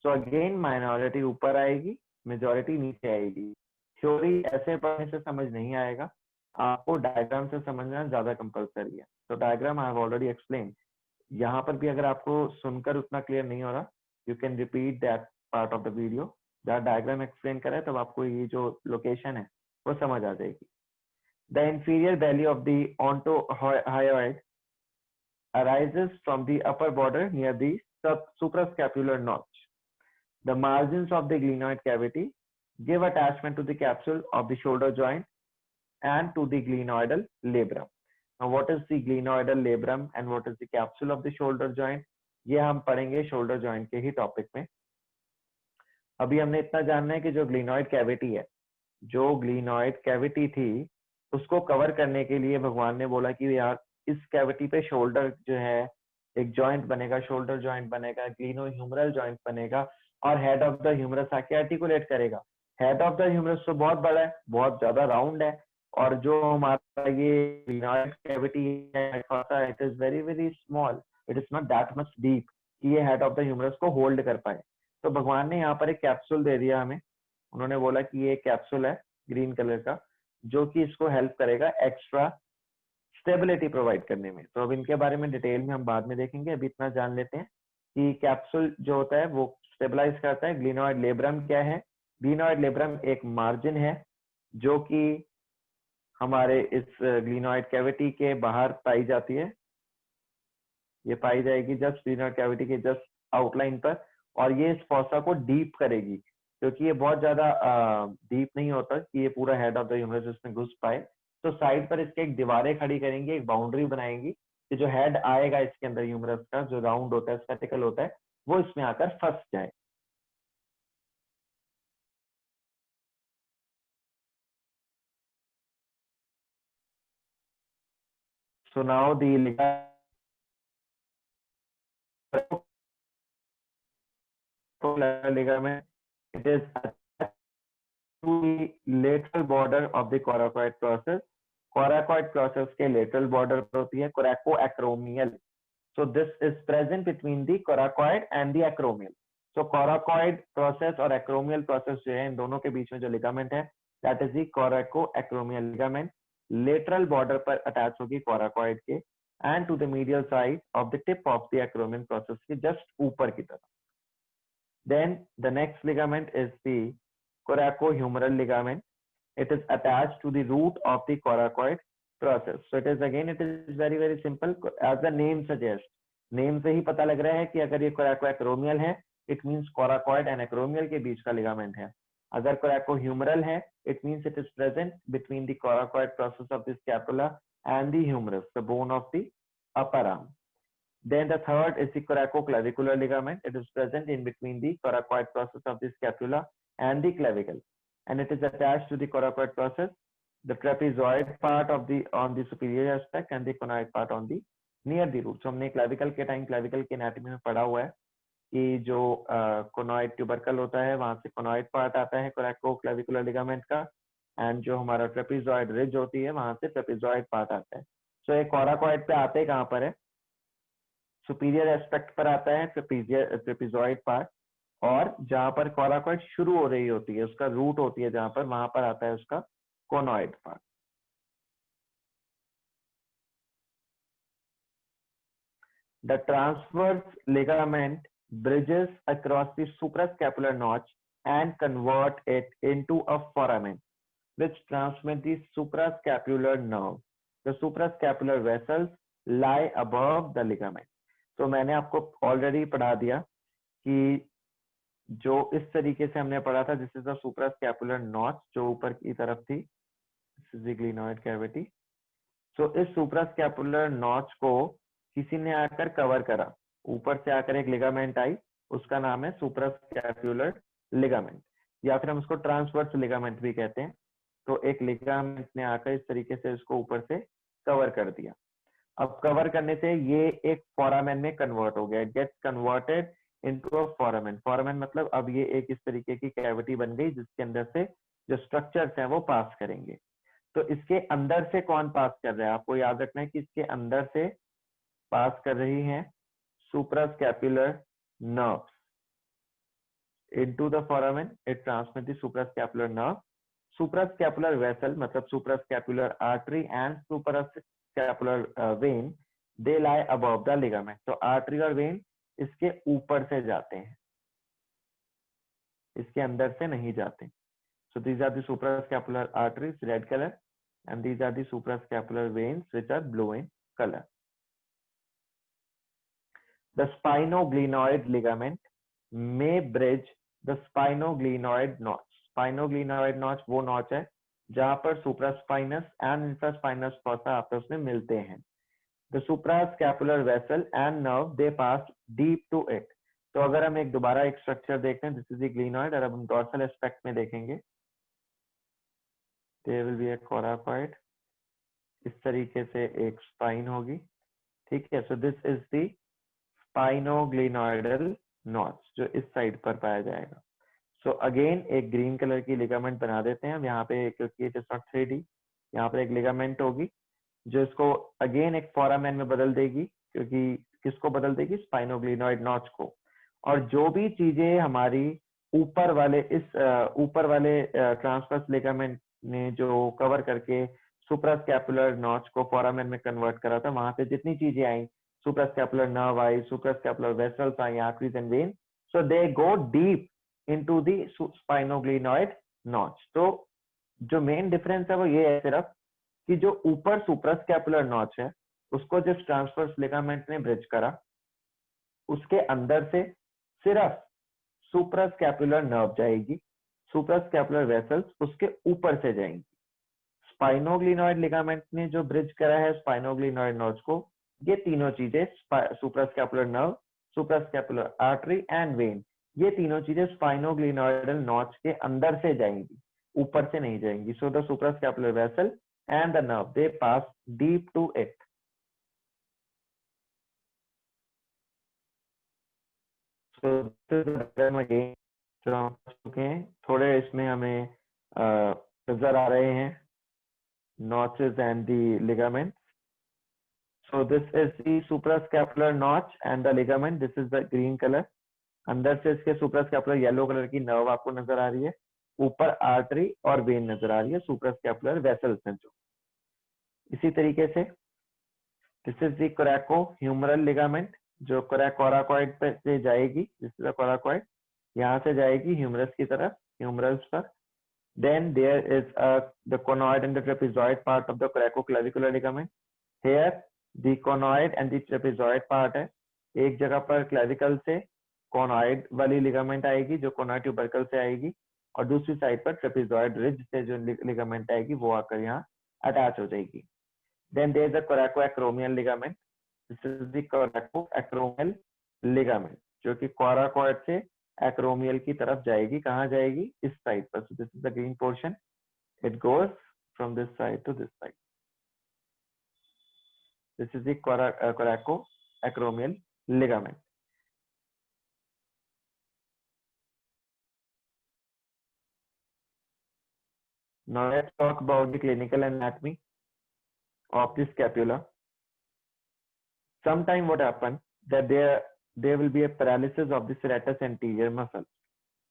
So again minority ऊपर आएगी, majority नीचे आएगी. थ्योरी ऐसे पढ़ने से समझ नहीं आएगा, आपको डायग्राम से समझना ज्यादा कंपलसरी है. तो diagram I have already explain. यहाँ पर भी अगर आपको सुनकर उतना क्लियर नहीं हो रहा, you can repeat that part of the video. जहाँ डायग्राम एक्सप्लेन करें तब आपको ये जो लोकेशन है वो समझ आ जाएगी. The inferior belly of the ontohyoid arises from the upper border near the suprascapular notch. The margins of the glenoid cavity give attachment to the capsule of the shoulder joint and to the glenoidal labrum. Now what is the glenoidal labrum and what is the capsule of the shoulder joint? ये हम पढ़ेंगे shoulder joint के ही topic में. अभी हमने इतना जानना है कि जो ग्लिनॉइड कैविटी है, जो ग्लिनॉइड कैविटी थी, उसको कवर करने के लिए भगवान ने बोला कि यार इस कैविटी पे शोल्डर जो है एक जॉइंट बनेगा, शोल्डर जॉइंट बनेगा, ग्लिनो ह्यूमरल जॉइंट बनेगा और हेड ऑफ द ह्यूमरस आके आर्टिकुलेट करेगा. हेड ऑफ द ह्यूमरस तो बहुत बड़ा है, बहुत ज्यादा राउंड है, और जो हमारा ये ग्लिनॉइड कैविटी है it is very very small, it is not that much deep कि ये हेड ऑफ द ह्यूमरस को होल्ड कर पाए. तो भगवान ने यहाँ पर एक कैप्सूल दे दिया हमें. उन्होंने बोला कि ये कैप्सूल है ग्रीन कलर का, जो कि इसको हेल्प करेगा एक्स्ट्रा स्टेबिलिटी प्रोवाइड करने में. तो अब इनके बारे में डिटेल में हम बाद में देखेंगे. अभी इतना जान लेते हैं कि कैप्सूल जो होता है वो स्टेबलाइज करता है. ग्लिनॉइड लेब्रम क्या है? ग्लिनॉइड लेब्रम एक मार्जिन है जो कि हमारे इस ग्लिनॉइड कैविटी के बाहर पाई जाती है. ये पाई जाएगी जस्ट स्फीनोइड कैविटी के जस्ट आउटलाइन पर, और ये इस फॉसा को डीप करेगी, क्योंकि ये बहुत ज्यादा डीप नहीं होता कि ये पूरा हेड ऑफ द ह्यूमरस इसमें घुस पाए। तो साइड पर इसके एक दीवारें खड़ी करेंगे, एक बाउंड्री बनाएंगी कि जो हेड आएगा इसके अंदर ह्यूमरस का, जो राउंड होता है, स्फेरिकल होता है, वो इसमें आकर फंस जाए। So now the ligament, it is attached to the lateral border of the coracoid process. Coracoid process के lateral border पर होती है coracoacromial. So this is present between the coracoid and the acromial. So coracoid process और acromial process जो है, इन दोनों के बीच में जो ligament है, that is the coracoacromial ligament, lateral border पर attach होगी coracoid के, and to the medial side of the tip of the acromial process के just ऊपर की तरफ. Then the next ligament is the coracohumeral ligament. It is attached to the root of the coracoid process. So it is very simple, as the name suggests. Name से ही पता लग रहा है कि अगर ये coracoacromial है, it means coracoid and acromial के बीच का ligament है. अगर coracohumeral है, it means it is present between the coracoid process of the scapula and the humerus, the bone of the upper arm. Then the third is the coracoclavicular ligament. It is present in between the coracoid process of the scapula and the clavicle, and it is attached to the coracoid process, the trapezoid part of the on the superior aspect and the conoid part on the near the root. So हमने clavicle के time clavicle के anatomy में पढ़ा हुआ है कि जो conoid tubercle होता है, वहां से conoid part आता है coracoclavicular ligament का, and जो हमारा trapezoid ridge होती है, वहां से trapezoid part आता है. So ये coracoid पे आते कहाँ पर है? सुपीरियर एस्पेक्ट पर आता है ट्रेपेजॉइड पार्ट, और जहां पर कोराकॉइड शुरू हो रही होती है, उसका रूट होती है जहां पर, वहां पर आता है उसका conoid part. The transverse ligament bridges across the suprascapular notch and convert it into a foramen which transmit the suprascapular nerve. The suprascapular vessels lie above the ligament. तो मैंने आपको ऑलरेडी पढ़ा दिया कि जो इस तरीके से हमने पढ़ा था, this is the suprascapular notch जो ऊपर की तरफ थी, this is the glenoid cavity. So इस सुप्रास्कैपुलर नॉच को किसी ने आकर कवर करा, ऊपर से आकर एक लिगामेंट आई, उसका नाम है सुप्रास्कैपुलर लिगामेंट, या फिर हम उसको ट्रांसवर्स लिगामेंट भी कहते हैं. तो एक लिगामेंट ने आकर इस तरीके से इसको ऊपर से कवर कर दिया. अब कवर करने से ये एक फोरामेन में कन्वर्ट हो गया, gets converted into a foramen. Foramen मतलब अब ये एक इस तरीके की कैविटी बन गई जिसके अंदर से जो स्ट्रक्चर्स हैं वो पास करेंगे. तो इसके अंदर से कौन पास कर रहा है? आपको याद रखना है कि इसके अंदर से पास कर रही हैं suprascapular nerves into the foramen. It transmit the suprascapular nerve. Suprascapular vessel मतलब suprascapular artery and suprascapular vein, they lie above the ligament. तो आर्टरी और वेन इसके ऊपर से जाते हैं, इसके अंदर से नहीं जाते. So these are the suprascapular arteries, red color, and these are the suprascapular veins, which are blue in color. The spinoglenoid ligament may bridge the spinoglenoid notch. Spinoglenoid notch वो notch है जहां पर supraspinous and infraspinous fossa आपस में मिलते हैं. The suprascapular vessel and nerve they pass deep to it. तो अगर हम एक दोबारा एक स्ट्रक्चर देखते हैं, दिस इज द ग्लिनॉइड, और अब हम डॉर्सल एस्पेक्ट में देखेंगे, there will be a coracoid, इस तरीके से एक स्पाइन होगी, ठीक है. So this is the spinoglenoidal notch जो इस साइड पर पाया जाएगा. सो अगेन एक ग्रीन कलर की लिगामेंट बना देते हैं हम यहाँ पे, क्योंकि इट इज नॉट 3D. यहाँ पर एक लिगामेंट होगी जो इसको अगेन एक फोरामेन में बदल देगी, क्योंकि किसको बदल देगी? स्पाइनोग्लिनॉइड नॉच को. और जो भी चीजें हमारी ऊपर वाले ट्रांसवर्स लिगामेंट ने जो कवर करके सुप्रास्कैपुलर नॉच को फोरामेन में कन्वर्ट करा था, वहां से जितनी चीजें आई, सुप्रास्कैपुलर नर्व आई, सुप्रास्कैपुलर वेसल्स आई, arteries and vein, so they go deep into the spinoglenoid notch. तो जो मेन डिफरेंस है वो ये है सिर्फ कि जो ऊपर सुप्रास्कैपुलर नॉच है उसको जिस ट्रांसवर्स लिगामेंट ने ब्रिज करा, उसके अंदर से सिर्फ सुप्रास्कैपुलर नर्व जाएगी, सुप्रास्कैपुलर वेसल्स उसके ऊपर से जाएंगी। स्पाइनोग्लिनॉइड लिगामेंट ने जो ब्रिज करा है स्पाइनोग्लिनॉइड नर्व्स को, ये तीनों चीजें suprascapular nerve, suprascapular artery and when, ये तीनों चीजें स्पाइनोग्लिनॉइडल नॉच के अंदर से जाएंगी, ऊपर से नहीं जाएंगी। So the suprascapular vessel and the nerve they pass deep to it. So this is the diagram again जो हम कर चुके हैं। थोड़े इसमें हमें नजर आ रहे हैं notches and the ligaments. So this is the suprascapular notch and the ligament. This is the green color. अंदर से इसके सुप्रास्कैपुलर येलो कलर की नर्व आपको नजर आ रही है, ऊपर आर्टरी और वेन नजर आ रही है सुप्रास्कैपुलर वेसल्स में। जो इसी तरीके से this is the coracohumeral ligament जो कोराकोराकॉइड पे से जाएगी, दिस इज द कोराकॉइड, यहाँ से जाएगी ह्यूमरस की तरफ, ह्यूमरल्स पर। Then there is the conoid and the trapezoid part of the coracoclavicular ligament. Here the conoid and the trapezoid part है, एक जगह पर क्लेविकल से conoid वाली लिगामेंट आएगी जो conoid tubercle से आएगी, और दूसरी साइड पर trapezoid ridge से जो लिगामेंट आएगी वो आकर यहाँ अटैच हो जाएगी। Then there is the coracoacromial ligament. This is the coracoacromial ligament जो कि coracoid से एक्रोमियल की तरफ जाएगी। कहाँ जाएगी? इस साइड पर। So this is the green portion. It goes from this side to this side. This is the coracoacromial ligament. Now let's talk about the clinical anatomy of the scapula. Sometime what happens that there will be a paralysis of the serratus anterior muscle.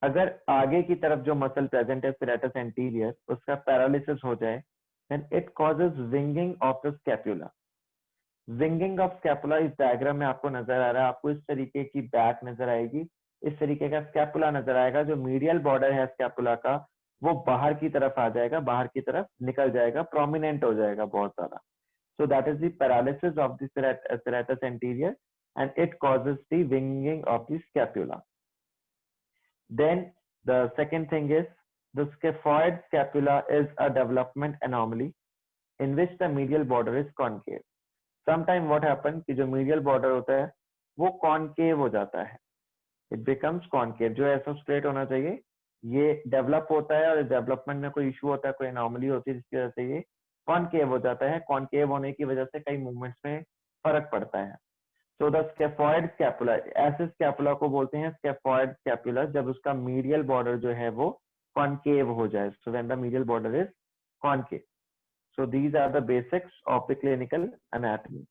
अगर आगे की तरफ जो muscle present है serratus anterior उसका paralysis हो जाए, then it causes winging of the scapula. Winging of scapula इस डायग्राम में आपको नजर आ रहा है। आपको इस तरीके की बैक नजर आएगी, इस तरीके का स्कैपुला नजर आएगा। जो मीडियल बॉर्डर है स्कैपुला का वो बाहर की तरफ आ जाएगा, बाहर की तरफ निकल जाएगा, प्रोमिनेंट हो जाएगा बहुत ज्यादा। So that is the paralysis of the serratus anterior and it causes the winging of the scapula. Then the second thing is the scaphoid scapula is a development anomaly in which the medial border is concave. Sometime what happens कि जो medial border होता है वो concave हो जाता है, it becomes concave। जो ऐसा straight होना चाहिए ये develop होता है, और development में कोई issue होता है, कोई anomaly होती है जिसकी वजह से ये कॉनकेव हो जाता है। कॉनकेव होने की वजह से कई मूवमेंट्स में फर्क पड़ता है। सो द स्कैफॉइड स्कैपुला, ऐसे स्कैपुला को बोलते हैं स्कैफॉइड स्कैपुला जब उसका मीडियल बॉर्डर जो है वो कॉनकेव हो जाए। So when the medial border is concave. So these are the basics of the clinical anatomy.